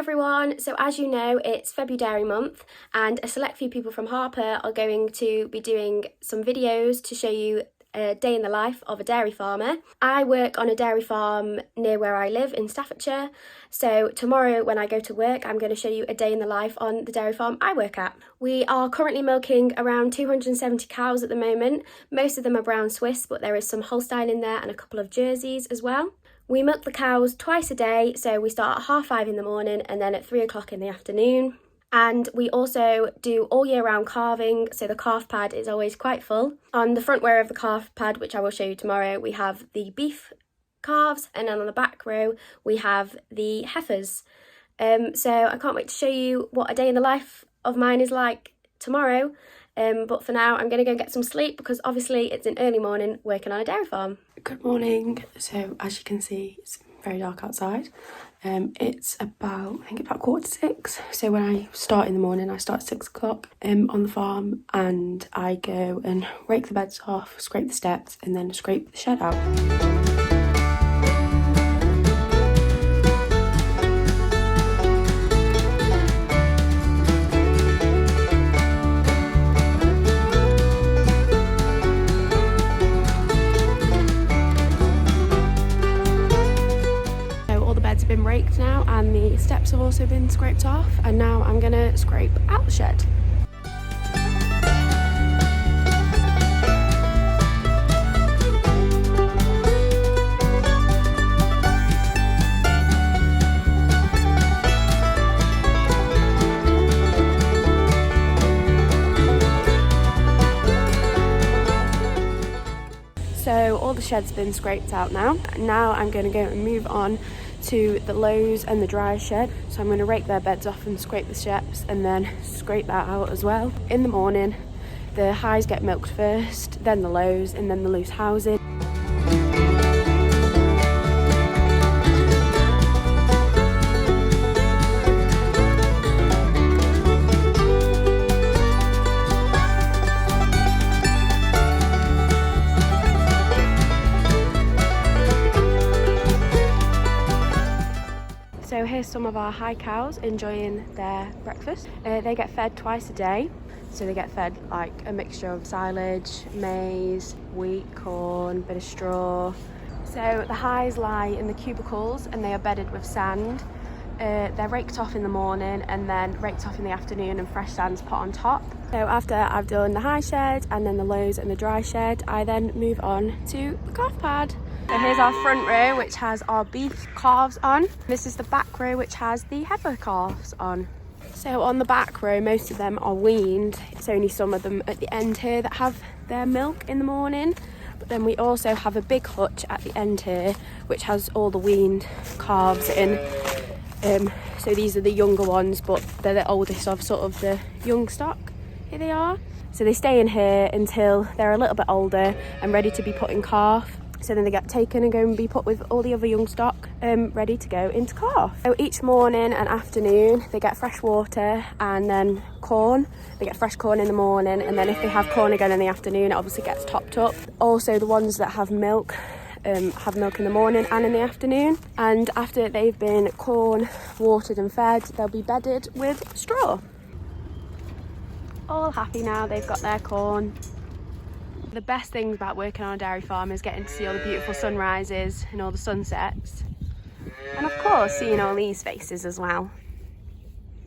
everyone, so as you know it's Februdairy month and a select few people from Harper are going to be doing some videos to show you a day in the life of a dairy farmer. I work on a dairy farm near where I live in Staffordshire, so tomorrow when I go to work I'm going to show you a day in the life on the dairy farm I work at. We are currently milking around 270 cows at the moment. Most of them are brown Swiss, but there is some Holstein in there and a couple of Jerseys as well. We milk the cows twice a day, so we start at 5:30 in the morning and then at 3 o'clock in the afternoon. And we also do all year round calving, so the calf pad is always quite full. On the front row of the calf pad, which I will show you tomorrow, we have the beef calves, and then on the back row we have the heifers. So I can't wait to show you what a day in the life of mine is like tomorrow. But for now I'm going to go get some sleep because obviously it's an early morning working on a dairy farm. Good morning. So as you can see, it's very dark outside. It's about, I think about 5:45. So when I start in the morning, I start at 6 o'clock on the farm, and I go and rake the beds off, scrape the steps, and then scrape the shed out. Been raked now, and the steps have also been scraped off, and now I'm gonna scrape out the shed. So all the shed's been scraped out now. Now I'm going to go and move on to the lows and the dry shed. So I'm going to rake their beds off and scrape the steps and then scrape that out as well. In the morning, the highs get milked first, then the lows, and then the loose housing. So here's some of our high cows enjoying their breakfast. They get fed twice a day. So they get fed like a mixture of silage, maize, wheat, corn, bit of straw. So the highs lie in the cubicles and they are bedded with sand. They're raked off in the morning and then raked off in the afternoon, and fresh sand's put on top. So after I've done the high shed and then the lows and the dry shed, I then move on to the calf pad. So here's our front row, which has our beef calves on. This is the back row, which has the heifer calves on. So on the back row, most of them are weaned. It's only some of them at the end here that have their milk in the morning. But then we also have a big hutch at the end here, which has all the weaned calves in. So these are the younger ones, but they're the oldest of sort of the young stock. Here they are. So they stay in here until they're a little bit older and ready to be put in calf. So then they get taken and go and be put with all the other young stock, ready to go into calf. So each morning and afternoon they get fresh water and then corn. They get fresh corn in the morning, and then if they have corn again in the afternoon, it obviously gets topped up. Also the ones that have milk in the morning and in the afternoon. And after they've been corn, watered and fed, they'll be bedded with straw. All happy now, they've got their corn. The best things about working on a dairy farm is getting to see all the beautiful sunrises and all the sunsets. And of course, seeing all these faces as well.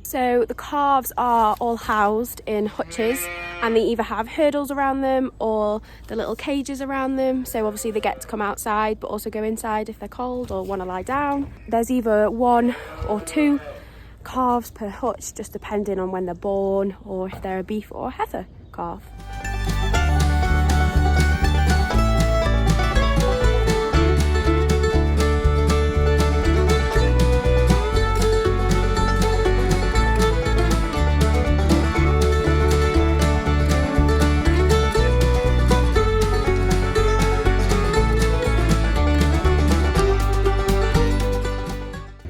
So the calves are all housed in hutches, and they either have hurdles around them or the little cages around them. So obviously they get to come outside, but also go inside if they're cold or want to lie down. There's either 1 or 2 calves per hutch, just depending on when they're born or if they're a beef or a heifer calf.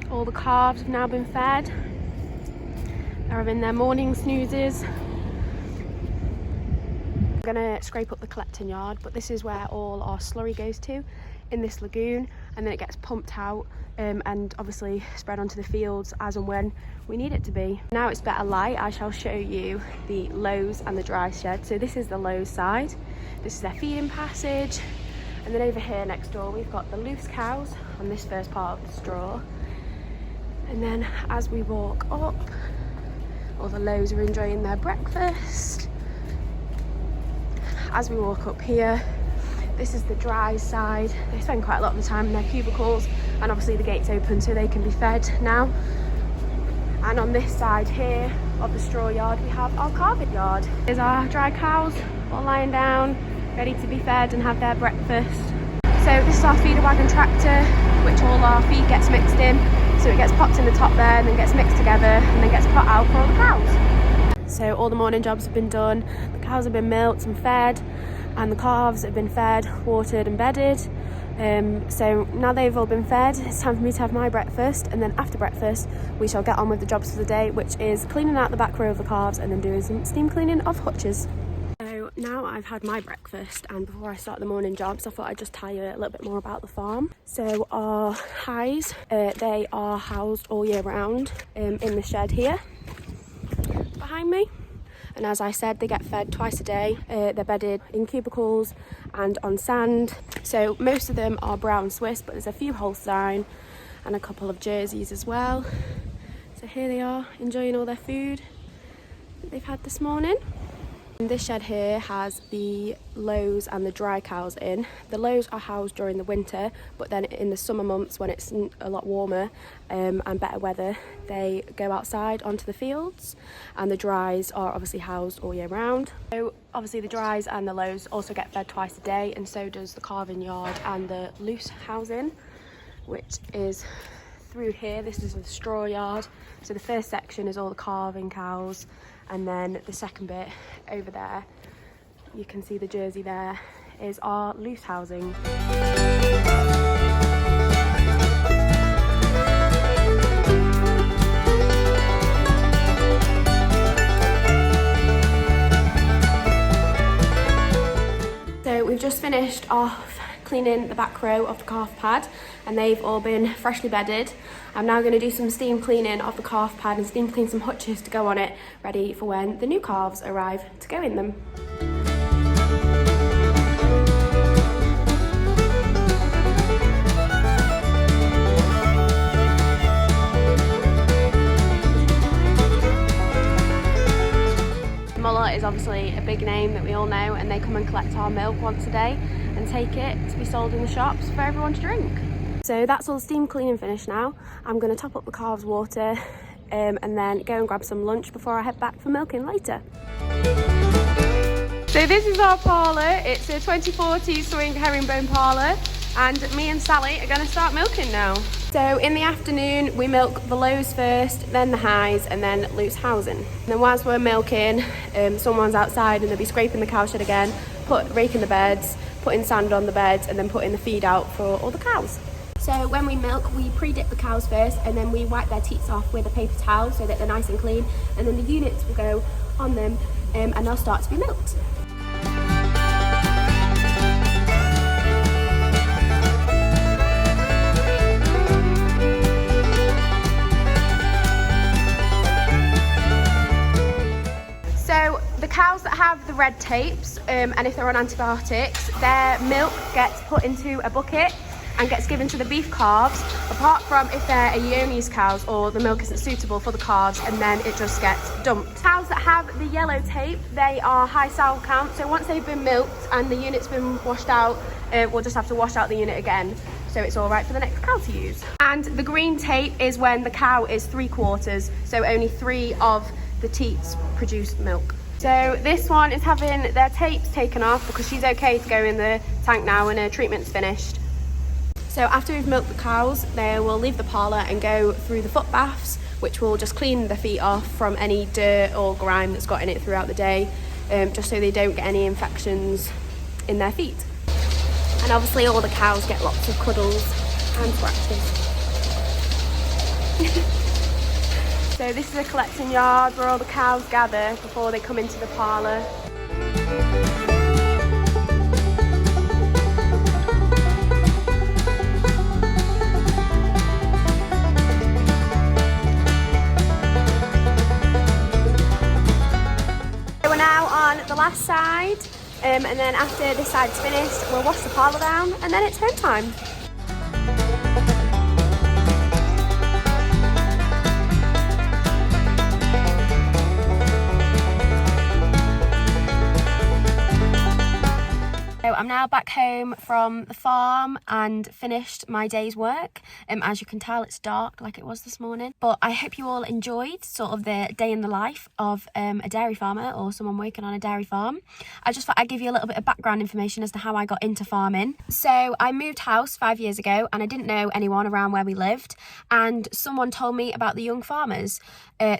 All the calves have now been fed. They're having their morning snoozes. I'm gonna scrape up the collecting yard, but this is where all our slurry goes to, in this lagoon, and then it gets pumped out and obviously spread onto the fields as and when we need it to be. Now it's better light, I shall show you the lows and the dry shed. So this is the lows side, this is their feeding passage, and then over here next door we've got the loose cows on this first part of the straw. And then as we walk up, all the lows are enjoying their breakfast. As we walk up here, this is the dry side. They spend quite a lot of the time in their cubicles, and obviously the gate's open so they can be fed now. And on this side here of the straw yard, we have our calving yard. There's our dry cows all lying down, ready to be fed and have their breakfast. So this is our feeder wagon tractor, which all our feed gets mixed in. So it gets popped in the top there and then gets mixed together and then gets put out for all the cows. So all the morning jobs have been done, the cows have been milked and fed, and the calves have been fed, watered and bedded. So now they've all been fed, it's time for me to have my breakfast, and then after breakfast we shall get on with the jobs for the day, which is cleaning out the back row of the calves and then doing some steam cleaning of hutches. So now I've had my breakfast, and before I start the morning jobs I thought I'd just tell you a little bit more about the farm. So our highs, they are housed all year round in the shed here behind me. And as I said, they get fed twice a day. They're bedded in cubicles and on sand. So most of them are brown Swiss, but there's a few Holstein and a couple of Jerseys as well. So here they are, enjoying all their food that they've had this morning. And this shed here has the lows and the dry cows in. The lows are housed during the winter, but then in the summer months when it's a lot warmer and better weather, they go outside onto the fields, and the dries are obviously housed all year round. So obviously the dries and the lows also get fed twice a day, and so does the calving yard and the loose housing, which is through here. This is the straw yard. So the first section is all the calving cows, and then the second bit over there, you can see the Jersey there, is our loose housing. So we've just finished off cleaning the back row of the calf pad, and they've all been freshly bedded. I'm now going to do some steam cleaning of the calf pad and steam clean some hutches to go on it, ready for when the new calves arrive to go in them. Muller is obviously a big name that we all know, and they come and collect our milk once a day and take it to be sold in the shops for everyone to drink. So that's all the steam cleaning finished now. I'm going to top up the calves' water and then go and grab some lunch before I head back for milking later. So this is our parlour. It's a 2040 swing herringbone parlour, and me and Sally are going to start milking now. So in the afternoon we milk the lows first, then the highs, and then loose housing. And then whilst we're milking, someone's outside and they'll be scraping the cow shed again, raking the beds, putting sand on the beds, and then putting the feed out for all the cows. So when we milk, we pre-dip the cows first, and then we wipe their teats off with a paper towel so that they're nice and clean, and then the units will go on them and they'll start to be milked. So the cows that have the red tapes, and if they're on antibiotics, their milk gets put into a bucket and gets given to the beef calves, apart from if they're a Ioni's cows or the milk isn't suitable for the calves, and then it just gets dumped. Cows that have the yellow tape, they are high sow count, so once they've been milked and the unit's been washed out, we'll just have to wash out the unit again, so it's all right for the next cow to use. And the green tape is when the cow is 3/4, so only 3 of the teats produce milk. So this one is having their tapes taken off because she's okay to go in the tank now when her treatment's finished. So after we've milked the cows, they will leave the parlour and go through the foot baths, which will just clean the feet off from any dirt or grime that's got in it throughout the day, just so they don't get any infections in their feet. And obviously all the cows get lots of cuddles and scratches. So this is a collecting yard where all the cows gather before they come into the parlour. last side, and then after this side's finished, we'll wash the parlour down, and then it's home time. So I'm now back home from the farm and finished my day's work. As you can tell, it's dark like it was this morning. But I hope you all enjoyed sort of the day in the life of a dairy farmer or someone working on a dairy farm. I just thought I'd give you a little bit of background information as to how I got into farming. So I moved house 5 years ago and I didn't know anyone around where we lived. And someone told me about the young farmers.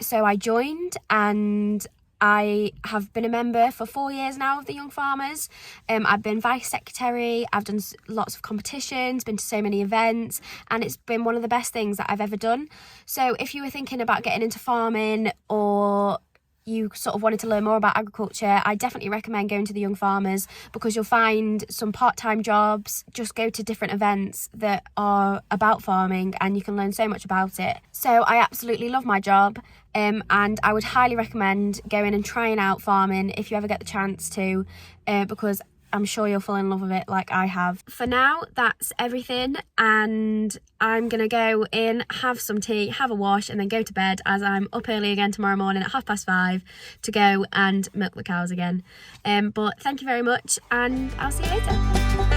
So I joined, and I have been a member for 4 years now of the Young Farmers. I've been vice secretary, I've done lots of competitions, been to so many events, and it's been one of the best things that I've ever done. So if you were thinking about getting into farming, or you sort of wanted to learn more about agriculture, I definitely recommend going to the Young Farmers, because you'll find some part-time jobs. Just go to different events that are about farming and you can learn so much about it. So I absolutely love my job, and I would highly recommend going and trying out farming if you ever get the chance to, because I'm sure you'll fall in love with it like I have. For now, that's everything, and I'm gonna go in, have some tea, have a wash, and then go to bed, as I'm up early again tomorrow morning at 5:30 to go and milk the cows again. But thank you very much, and I'll see you later.